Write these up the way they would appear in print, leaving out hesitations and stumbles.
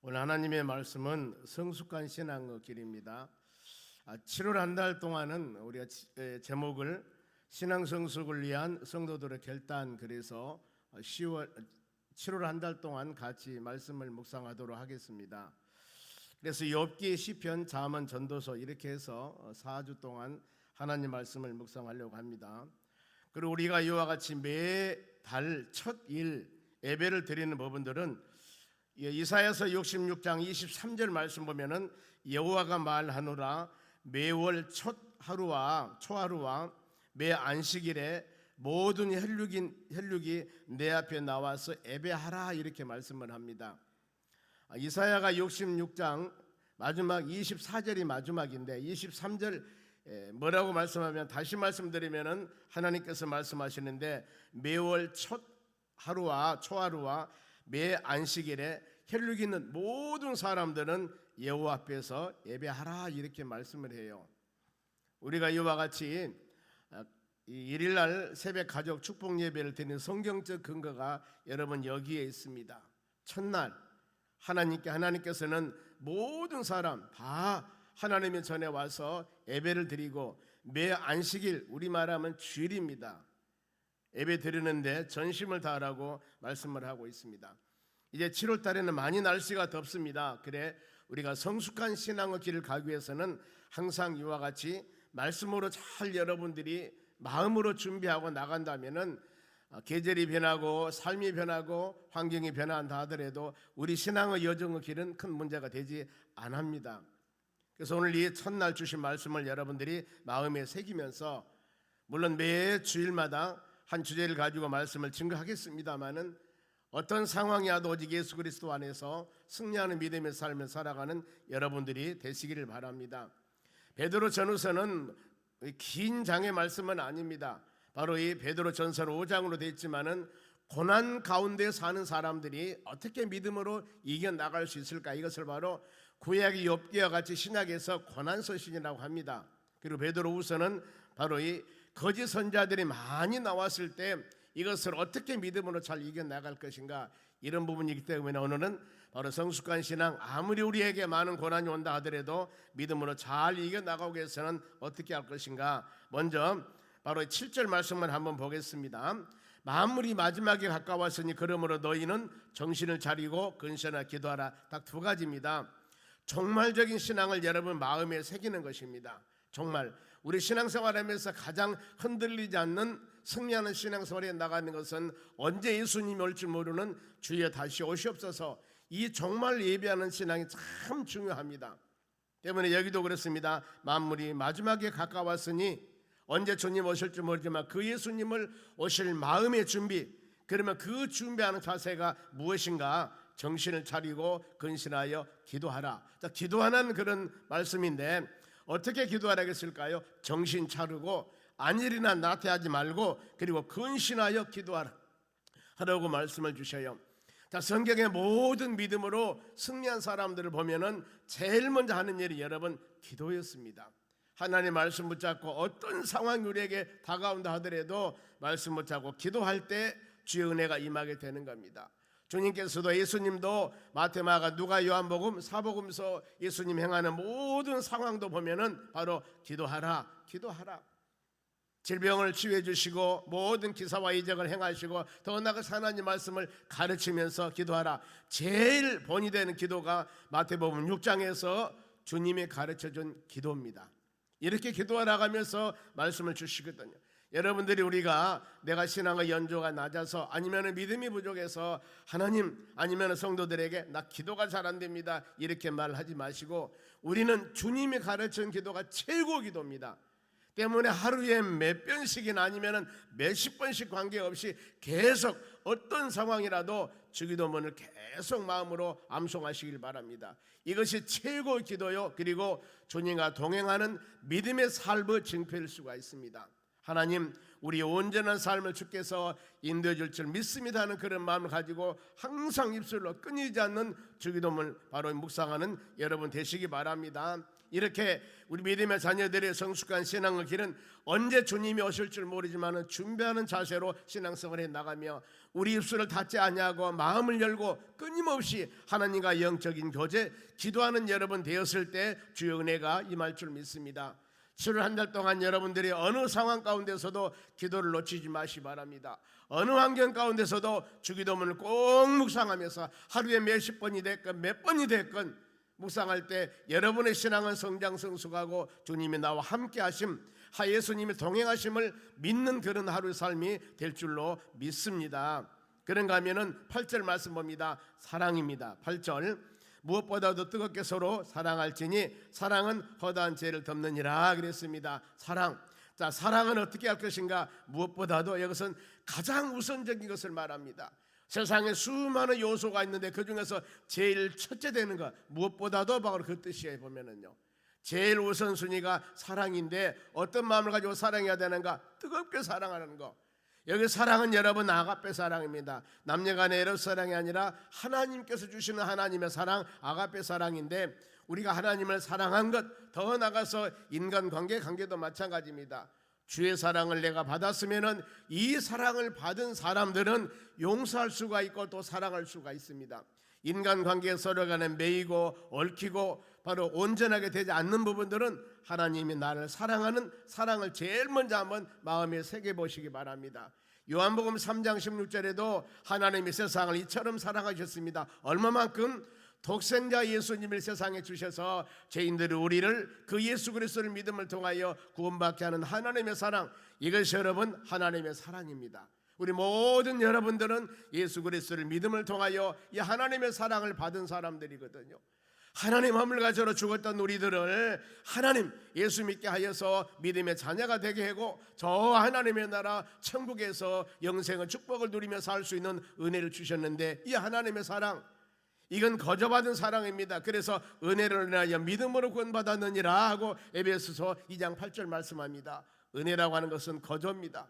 오늘 하나님의 말씀은 성숙한 신앙의 길입니다. 7월 한 달 동안은 우리가 제목을 신앙 성숙을 위한 성도들의 결단, 그래서 7월 한 달 동안 같이 말씀을 묵상하도록 하겠습니다. 그래서 욥기, 시편, 잠언, 전도서 이렇게 해서 4주 동안 하나님 말씀을 묵상하려고 합니다. 그리고 우리가 이와 같이 매달 첫 일 예배를 드리는 부분들은 이사야서 66장 23절 말씀 보면은 여호와가 말하노라, 매월 첫 하루와 초하루와 매 안식일에 모든 혈육이 내 앞에 나와서 예배하라, 이렇게 말씀을 합니다. 이사야가 66장 마지막 24절이 마지막인데 23절 뭐라고 말씀하면, 다시 말씀드리면은 하나님께서 말씀하시는데, 매월 첫 하루와 초하루와 매 안식일에 혈육 있는 모든 사람들은 여호와 앞에서 예배하라, 이렇게 말씀을 해요. 우리가 이와 같이 일일날 새벽 가족 축복 예배를 드리는 성경적 근거가 여러분 여기에 있습니다. 첫날 하나님께서는 모든 사람 다 하나님의 전에 와서 예배를 드리고, 매 안식일, 우리말하면 주일입니다, 예배 드리는데 전심을 다하라고 말씀을 하고 있습니다. 이제 7월 달에는 많이 날씨가 덥습니다. 그래 우리가 성숙한 신앙의 길을 가기 위해서는 항상 이와 같이 말씀으로 잘 여러분들이 마음으로 준비하고 나간다면은 계절이 변하고 삶이 변하고 환경이 변한다 하더라도 우리 신앙의 여정의 길은 큰 문제가 되지 않습니다. 그래서 오늘 이 첫날 주신 말씀을 여러분들이 마음에 새기면서, 물론 매 주일마다 한 주제를 가지고 말씀을 증거하겠습니다마는 어떤 상황이 와도 오직 예수 그리스도 안에서 승리하는 믿음의 삶을 살아가는 여러분들이 되시기를 바랍니다. 베드로 전후서는 긴 장의 말씀은 아닙니다. 바로 이 베드로 전서 5장으로 되어 있지만은 고난 가운데 사는 사람들이 어떻게 믿음으로 이겨나갈 수 있을까, 이것을 바로 구약의 욥기와 같이 신약에서 고난 서신이라고 합니다. 그리고 베드로후서는 바로 이 거짓 선자들이 많이 나왔을 때 이것을 어떻게 믿음으로 잘 이겨나갈 것인가, 이런 부분이기 때문에 오늘은 바로 성숙한 신앙, 아무리 우리에게 많은 고난이 온다 하더라도 믿음으로 잘 이겨나가기 위해서는 어떻게 할 것인가. 먼저 바로 7절 말씀을 한번 보겠습니다. 만물이 마지막에 가까웠으니 그러므로 너희는 정신을 차리고 근신하라 기도하라. 딱 두 가지입니다. 종말적인 신앙을 여러분 마음에 새기는 것입니다. 정말 우리 신앙생활하면서 가장 흔들리지 않는 승리하는 신앙생활에 나가는 것은 언제 예수님이 올지 모르는 주여 다시 오시옵소서, 이 정말 예배하는 신앙이 참 중요합니다. 때문에 여기도 그렇습니다. 만물이 마지막에 가까웠으니, 언제 주님 오실지 모르지만 그 예수님을 오실 마음의 준비, 그러면 그 준비하는 자세가 무엇인가? 정신을 차리고 근신하여 기도하라. 자, 기도하는 그런 말씀인데 어떻게 기도하라겠을까요? 정신 차리고 안일이나 나태하지 말고, 그리고 근신하여 기도하라 하라고 말씀을 주셔요. 자, 성경의 모든 믿음으로 승리한 사람들을 보면은 제일 먼저 하는 일이 여러분 기도였습니다. 하나님 말씀 붙잡고 어떤 상황이 우리에게 다가온다 하더라도 말씀 붙잡고 기도할 때 주의 은혜가 임하게 되는 겁니다. 주님께서도, 예수님도 마태, 마가, 누가, 요한복음, 사복음서 예수님 행하는 모든 상황도 보면은 바로 기도하라, 기도하라. 질병을 치유해 주시고 모든 기사와 이적을 행하시고 더 나아가서 하나님 말씀을 가르치면서 기도하라. 제일 본이 되는 기도가 마태복음 6장에서 주님이 가르쳐준 기도입니다. 이렇게 기도하라가면서 말씀을 주시거든요. 여러분들이 우리가 내가 신앙의 연조가 낮아서 아니면 믿음이 부족해서 하나님, 아니면 성도들에게 나 기도가 잘 안 됩니다 이렇게 말하지 마시고, 우리는 주님이 가르친 기도가 최고 기도입니다. 때문에 하루에 몇 번씩이나 아니면 몇십 번씩 관계없이 계속 어떤 상황이라도 주기도문을 계속 마음으로 암송하시길 바랍니다. 이것이 최고 기도요, 그리고 주님과 동행하는 믿음의 삶의 증표일 수가 있습니다. 하나님, 우리 온전한 삶을 주께서 인도해 줄 줄 믿습니다 하는 그런 마음을 가지고 항상 입술로 끊이지 않는 주기도문을 바로 묵상하는 여러분 되시기 바랍니다. 이렇게 우리 믿음의 자녀들의 성숙한 신앙의 길은 언제 주님이 오실 줄 모르지만 준비하는 자세로 신앙생활에 나가며 우리 입술을 닫지 아니하고 마음을 열고 끊임없이 하나님과 영적인 교제 기도하는 여러분 되었을 때 주의 은혜가 임할 줄 믿습니다. 7월 한 달 동안 여러분들이 어느 상황 가운데서도 기도를 놓치지 마시기 바랍니다. 어느 환경 가운데서도 주기도문을 꼭 묵상하면서 하루에 몇십 번이 됐건 몇 번이 됐건 묵상할 때 여러분의 신앙은 성장 성숙하고 주님이 나와 함께 하심, 예수님이 동행하심을 믿는 그런 하루의 삶이 될 줄로 믿습니다. 그런가 하면은 8절 말씀 봅니다. 사랑입니다. 8절 무엇보다도 뜨겁게 서로 사랑할지니 사랑은 허다한 죄를 덮느니라 그랬습니다. 사랑. 자, 사랑은 어떻게 할 것인가? 무엇보다도 이것은 가장 우선적인 것을 말합니다. 세상에 수많은 요소가 있는데 그 중에서 제일 첫째 되는 것 무엇보다도 바로 그 뜻이에요. 보면은요, 제일 우선순위가 사랑인데 어떤 마음을 가지고 사랑해야 되는가? 뜨겁게 사랑하는 것. 여기 사랑은 여러분 아가페 사랑입니다. 남녀간의 에로 사랑이 아니라 하나님께서 주시는 하나님의 사랑, 아가페 사랑인데 우리가 하나님을 사랑한 것, 더 나아가서 인간관계도 마찬가지입니다. 주의 사랑을 내가 받았으면은 이 사랑을 받은 사람들은 용서할 수가 있고 또 사랑할 수가 있습니다. 인간관계에 서로 간에 매이고 얽히고 바로 온전하게 되지 않는 부분들은 하나님이 나를 사랑하는 사랑을 제일 먼저 한번 마음에 새겨보시기 바랍니다. 요한복음 3장 16절에도 하나님이 세상을 이처럼 사랑하셨습니다. 얼마만큼? 독생자 예수님을 세상에 주셔서 죄인들이 우리를 그 예수 그리스도를 믿음을 통하여 구원받게 하는 하나님의 사랑, 이것이 여러분 하나님의 사랑입니다. 우리 모든 여러분들은 예수 그리스도를 믿음을 통하여 이 하나님의 사랑을 받은 사람들이거든요. 하나님 허물 가지러 죽었던 우리들을 하나님 예수 믿게 하여서 믿음의 자녀가 되게 하고 저 하나님의 나라 천국에서 영생의 축복을 누리며 살 수 있는 은혜를 주셨는데 이 하나님의 사랑, 이건 거저받은 사랑입니다. 그래서 은혜를 인하여 믿음으로 구원받았느니라 하고 에베소서 2장 8절 말씀합니다. 은혜라고 하는 것은 거저입니다.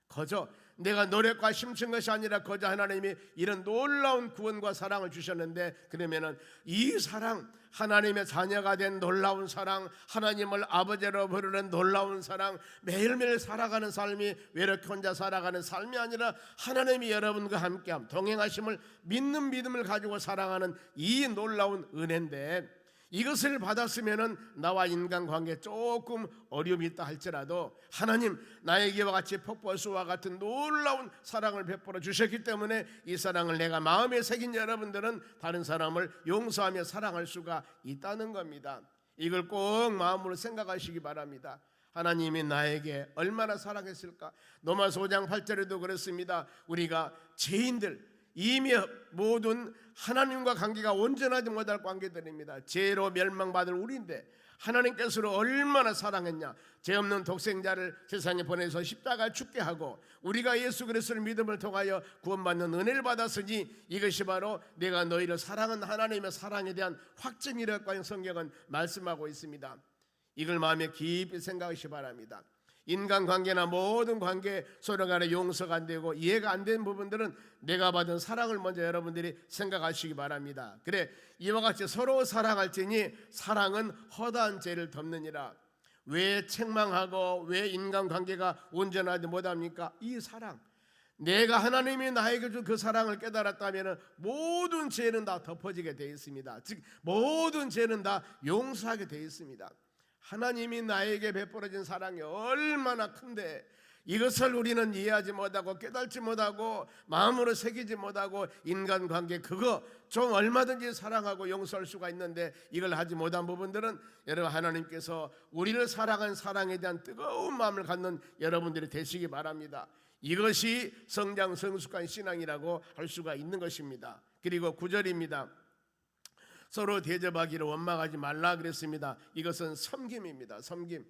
거저, 내가 노력과 힘쓴 것이 아니라 거저 하나님이 이런 놀라운 구원과 사랑을 주셨는데, 그러면은 이 사랑, 하나님의 자녀가 된 놀라운 사랑, 하나님을 아버지로 부르는 놀라운 사랑, 매일매일 살아가는 삶이 외롭게 혼자 살아가는 삶이 아니라 하나님이 여러분과 함께함, 동행하심을 믿는 믿음을 가지고 살아가는 이 놀라운 은혜인데, 이것을 받았으면은 나와 인간관계 조금 어려움이 있다 할지라도 하나님 나에게와 같이 폭포수와 같은 놀라운 사랑을 베풀어 주셨기 때문에 이 사랑을 내가 마음에 새긴 여러분들은 다른 사람을 용서하며 사랑할 수가 있다는 겁니다. 이걸 꼭 마음으로 생각하시기 바랍니다. 하나님이 나에게 얼마나 사랑했을까? 로마서 5장 8절에도 그렇습니다. 우리가 죄인들, 이미 모든 하나님과 관계가 온전하지 못할 관계들입니다. 죄로 멸망받을 우리인데 하나님께서 얼마나 사랑했냐. 죄 없는 독생자를 세상에 보내서 십자가에 죽게 하고 우리가 예수 그리스도를 믿음을 통하여 구원받는 은혜를 받았으니 이것이 바로 내가 너희를 사랑한 하나님의 사랑에 대한 확증이라고 성경은 말씀하고 있습니다. 이걸 마음에 깊이 생각하시기 바랍니다. 인간관계나 모든 관계 서로 간에 용서가 안 되고 이해가 안 되는 부분들은 내가 받은 사랑을 먼저 여러분들이 생각하시기 바랍니다. 그래, 이와 같이 서로 사랑할지니 사랑은 허다한 죄를 덮느니라. 왜 책망하고 왜 인간관계가 온전하지 못합니까? 이 사랑, 내가 하나님이 나에게 준 그 사랑을 깨달았다면 모든 죄는 다 덮어지게 되어 있습니다. 즉 모든 죄는 다 용서하게 되어 있습니다. 하나님이 나에게 베풀어진 사랑이 얼마나 큰데 이것을 우리는 이해하지 못하고 깨달지 못하고 마음으로 새기지 못하고 인간관계 그거 좀 얼마든지 사랑하고 용서할 수가 있는데 이걸 하지 못한 부분들은 여러분 하나님께서 우리를 사랑한 사랑에 대한 뜨거운 마음을 갖는 여러분들이 되시기 바랍니다. 이것이 성장 성숙한 신앙이라고 할 수가 있는 것입니다. 그리고 9절입니다. 서로 대접하기를 원망하지 말라 그랬습니다. 이것은 섬김입니다. 섬김.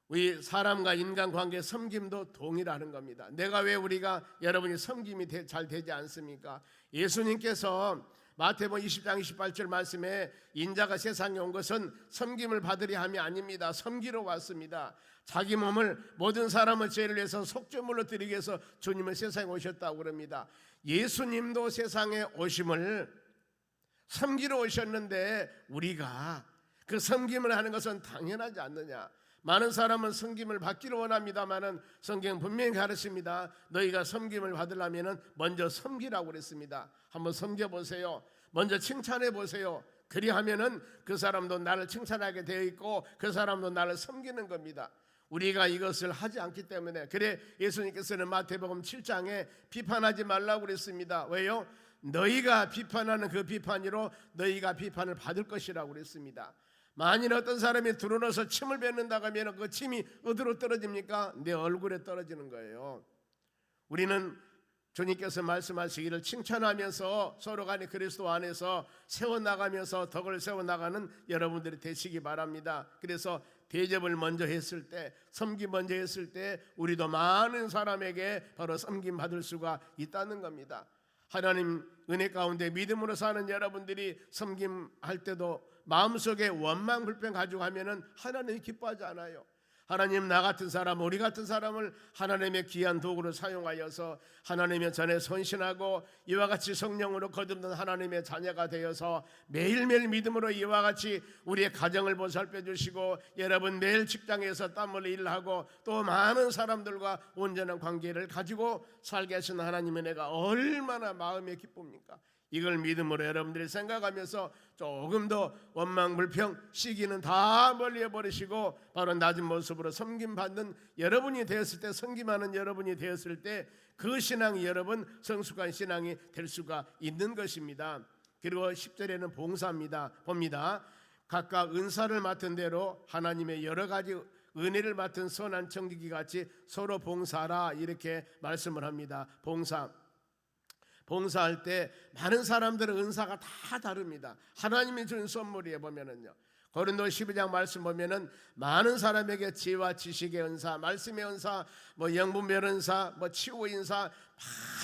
우리 사람과 인간관계 섬김도 동일하는 겁니다. 내가 왜 우리가 여러분이 섬김이 잘 되지 않습니까? 예수님께서 마태복음 20장 28절 말씀에 인자가 세상에 온 것은 섬김을 받으려 함이 아닙니다. 섬기러 왔습니다. 자기 몸을 모든 사람의 죄를 위해서 속죄물로 드리기 위해서 주님은 세상에 오셨다고 그럽니다. 예수님도 세상에 오심을 섬기러 오셨는데 우리가 그 섬김을 하는 것은 당연하지 않느냐. 많은 사람은 섬김을 받기를 원합니다마는 성경은 분명히 가르칩니다. 너희가 섬김을 받으려면 먼저 섬기라고 그랬습니다. 한번 섬겨보세요. 먼저 칭찬해 보세요. 그리하면은 그 사람도 나를 칭찬하게 되어 있고 그 사람도 나를 섬기는 겁니다. 우리가 이것을 하지 않기 때문에, 그래 예수님께서는 마태복음 7장에 비판하지 말라고 그랬습니다. 왜요? 너희가 비판하는 그 비판으로 너희가 비판을 받을 것이라고 그랬습니다. 만일 어떤 사람이 들어넣어서 침을 뱉는다고 하면 그 침이 어디로 떨어집니까? 내 얼굴에 떨어지는 거예요. 우리는 주님께서 말씀하시기를 칭찬하면서 서로 간에 그리스도 안에서 세워나가면서 덕을 세워나가는 여러분들이 되시기 바랍니다. 그래서 대접을 먼저 했을 때, 섬김 먼저 했을 때 우리도 많은 사람에게 바로 섬김 받을 수가 있다는 겁니다. 하나님 은혜 가운데 믿음으로 사는 여러분들이 섬김할 때도 마음속에 원망 불평 가지고 하면은 하나님이 기뻐하지 않아요. 하나님, 나 같은 사람, 우리 같은 사람을 하나님의 귀한 도구로 사용하여서 하나님의 전에 헌신하고 이와 같이 성령으로 거듭난 하나님의 자녀가 되어서 매일매일 믿음으로 이와 같이 우리의 가정을 보살펴 주시고 여러분 매일 직장에서 땀 흘려 일하고 또 많은 사람들과 온전한 관계를 가지고 살게 하신 하나님의 은혜가 얼마나 마음에 기쁩니까? 이걸 믿음으로 여러분들이 생각하면서 조금 더 원망 불평 시기는 다 멀리해버리시고 바로 낮은 모습으로 섬김받는 여러분이 되었을 때, 섬김하는 여러분이 되었을 때 그 신앙이 여러분 성숙한 신앙이 될 수가 있는 것입니다. 그리고 10절에는 봉사입니다. 봅니다. 각각 은사를 맡은 대로 하나님의 여러 가지 은혜를 맡은 선한 청지기 같이 서로 봉사하라, 이렇게 말씀을 합니다. 봉사할 때 많은 사람들의 은사가 다 다릅니다. 하나님이 준 선물이에 보면은요, 고린도 12장 말씀 보면은 많은 사람에게 지혜와 지식의 은사, 말씀의 은사, 영분별 은사, 치유 은사,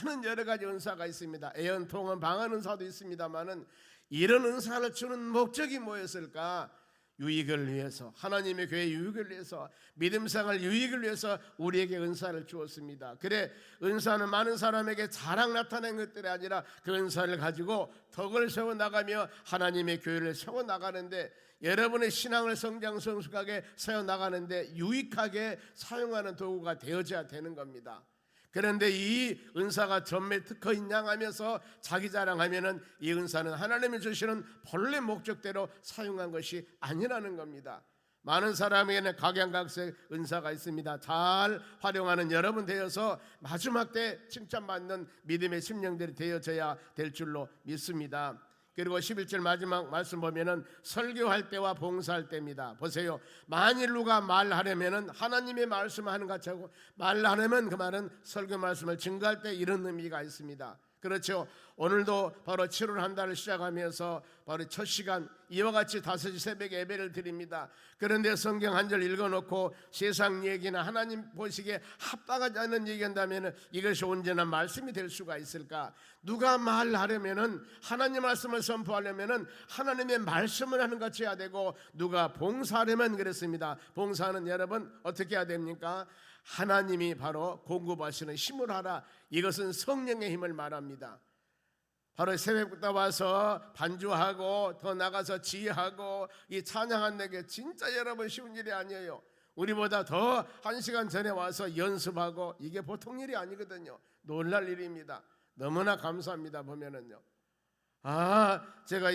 많은 여러 가지 은사가 있습니다. 애언통은 방언 은사도 있습니다만은 이런 은사를 주는 목적이 뭐였을까? 유익을 위해서, 하나님의 교회 유익을 위해서, 믿음생활 유익을 위해서 우리에게 은사를 주었습니다. 그래, 은사는 많은 사람에게 자랑 나타낸 것들이 아니라 그 은사를 가지고 덕을 세워나가며 하나님의 교회를 세워나가는데, 여러분의 신앙을 성장 성숙하게 세워나가는데 유익하게 사용하는 도구가 되어져야 되는 겁니다. 그런데 이 은사가 전매 특허인 양 하면서 자기 자랑하면은 이 은사는 하나님이 주시는 본래 목적대로 사용한 것이 아니라는 겁니다. 많은 사람에게는 각양각색 은사가 있습니다. 잘 활용하는 여러분 되어서 마지막 때 칭찬받는 믿음의 심령들이 되어져야 될 줄로 믿습니다. 그리고 11절 마지막 말씀 보면은 설교할 때와 봉사할 때입니다. 보세요. 만일 누가 말하려면은 하나님의 말씀하는 것 같고, 말하려면 그 말은 설교 말씀을 증거할 때 이런 의미가 있습니다. 그렇죠. 오늘도 바로 7월 한 달을 시작하면서 바로 첫 시간 이와 같이 5시 새벽에 예배를 드립니다. 그런데 성경 한 절 읽어놓고 세상 얘기나 하나님 보시기에 합당하지 않은 얘기한다면 이것이 온전한 말씀이 될 수가 있을까? 누가 말하려면은, 하나님 말씀을 선포하려면은 하나님의 말씀을 하는 것 같이 해야 되고, 누가 봉사하려면 그랬습니다. 봉사는 여러분 어떻게 해야 됩니까? 하나님이 바로 공급하시는 힘을 하라. 이것은 성령의 힘을 말합니다. 바로 새벽부터 와서 반주하고 더 나가서 지휘하고 이 찬양하는 게 진짜 여러분 쉬운 일이 아니에요. 우리보다 더 1시간 전에 와서 연습하고, 이게 보통 일이 아니거든요. 놀랄 일입니다. 너무나 감사합니다. 보면은요, 제가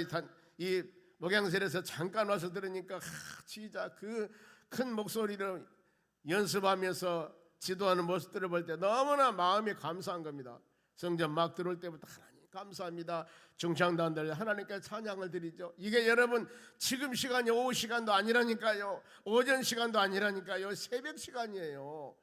이 목양실에서 잠깐 와서 들으니까 진짜 그 큰 목소리로 연습하면서 지도하는 모습들을 볼 때 너무나 마음이 감사한 겁니다. 성전 막 들어올 때부터 하나님 감사합니다. 중창단들 하나님께 찬양을 드리죠. 이게 여러분 지금 시간이 오후 시간도 아니라니까요. 오전 시간도 아니라니까요. 새벽 시간이에요.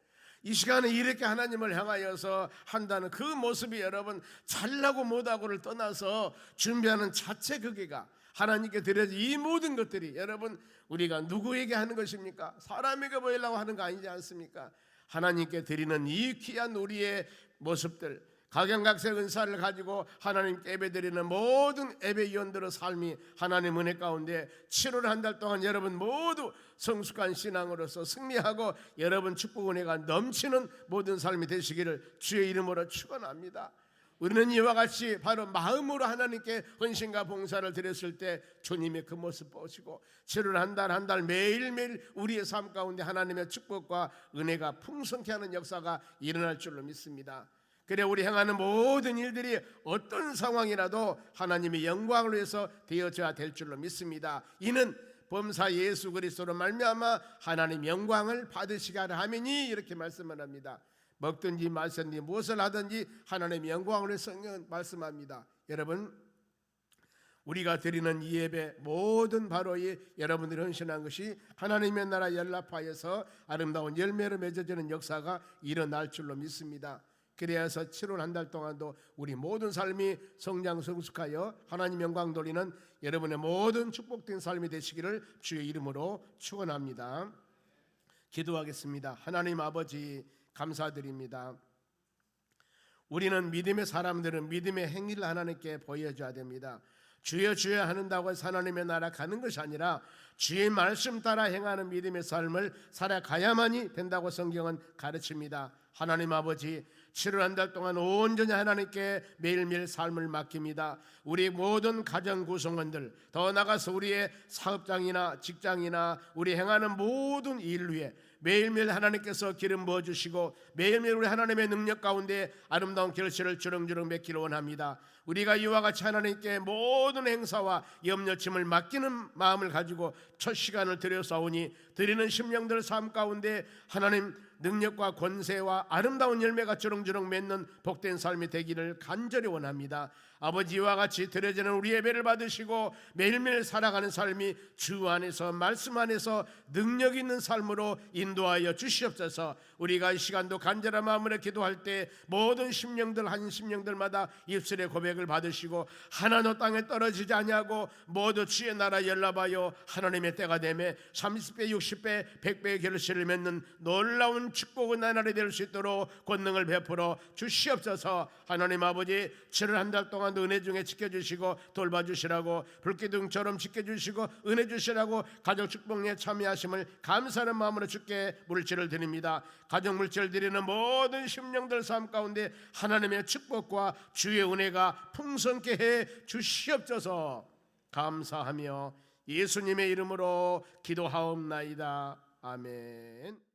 이 시간에 이렇게 하나님을 향하여서 한다는 그 모습이 여러분 잘나고 못하고를 떠나서 준비하는 자체 그게가 하나님께 드려진 이 모든 것들이 여러분 우리가 누구에게 하는 것입니까? 사람에게 보이려고 하는 거 아니지 않습니까? 하나님께 드리는 이 귀한 우리의 모습들, 각양각색 은사를 가지고 하나님께 예배드리는 모든 예배위원들의 삶이 하나님 은혜 가운데 7월 한 달 동안 여러분 모두 성숙한 신앙으로서 승리하고 여러분 축복 은혜가 넘치는 모든 삶이 되시기를 주의 이름으로 축원합니다. 우리는 이와 같이 바로 마음으로 하나님께 헌신과 봉사를 드렸을 때 주님의 그 모습 보시고 7월 한 달 한 달 매일매일 우리의 삶 가운데 하나님의 축복과 은혜가 풍성케 하는 역사가 일어날 줄로 믿습니다. 그래 우리 행하는 모든 일들이 어떤 상황이라도 하나님의 영광을 위해서 되어져야 될 줄로 믿습니다. 이는 범사 예수 그리스도로 말미암아 하나님 영광을 받으시게 하라 하매니 이렇게 말씀을 합니다. 먹든지 마시든지 무엇을 하든지 하나님의 영광을 위해서 성경은 말씀합니다. 여러분 우리가 드리는 이 예배 모든 바로 이 여러분들이 헌신한 것이 하나님의 나라 연합하여서 아름다운 열매로 맺어지는 역사가 일어날 줄로 믿습니다. 그래서 7월 한 달 동안도 우리 모든 삶이 성장 성숙하여 하나님 영광 돌리는 여러분의 모든 축복된 삶이 되시기를 주의 이름으로 축원합니다. 기도하겠습니다. 하나님 아버지 감사드립니다. 우리는 믿음의 사람들은 믿음의 행위를 하나님께 보여줘야 됩니다. 주여 주여 하는다고 해서 하나님의 나라 가는 것이 아니라 주의 말씀 따라 행하는 믿음의 삶을 살아가야만이 된다고 성경은 가르칩니다. 하나님 아버지 7월 한 달 동안 온전히 하나님께 매일매일 삶을 맡깁니다. 우리 모든 가정 구성원들 더 나아가서 우리의 사업장이나 직장이나 우리 행하는 모든 일 위에 매일매일 하나님께서 기름 부어주시고 매일매일 우리 하나님의 능력 가운데 아름다운 결실을 주렁주렁 맺기를 원합니다. 우리가 이와 같이 하나님께 모든 행사와 염려침을 맡기는 마음을 가지고 첫 시간을 드려싸우니 드리는 심령들 삶 가운데 하나님 능력과 권세와 아름다운 열매가 주렁주렁 맺는 복된 삶이 되기를 간절히 원합니다. 아버지와 같이 드려지는 우리 예배를 받으시고 매일매일 살아가는 삶이 주 안에서 말씀 안에서 능력 있는 삶으로 인도하여 주시옵소서. 우리가 이 시간도 간절한 마음으로 기도할 때 모든 심령들 한 심령들마다 입술의 고백을 받으시고 하나도 땅에 떨어지지 아니하고 모두 주의 나라 연합하여 하나님의 때가 되매 30배 60배 100배의 결실을 맺는 놀라운 축복은 나날이 될 수 있도록 권능을 베풀어 주시옵소서. 하나님 아버지 7월 한 달 동안도 은혜 중에 지켜주시고 돌봐주시라고 불기둥처럼 지켜주시고 은혜 주시라고 가족 축복에 참여하심을 감사하는 마음으로 주께 물질을 드립니다. 가족 물질 드리는 모든 심령들 삶 가운데 하나님의 축복과 주의 은혜가 풍성케 해 주시옵소서. 감사하며 예수님의 이름으로 기도하옵나이다. 아멘.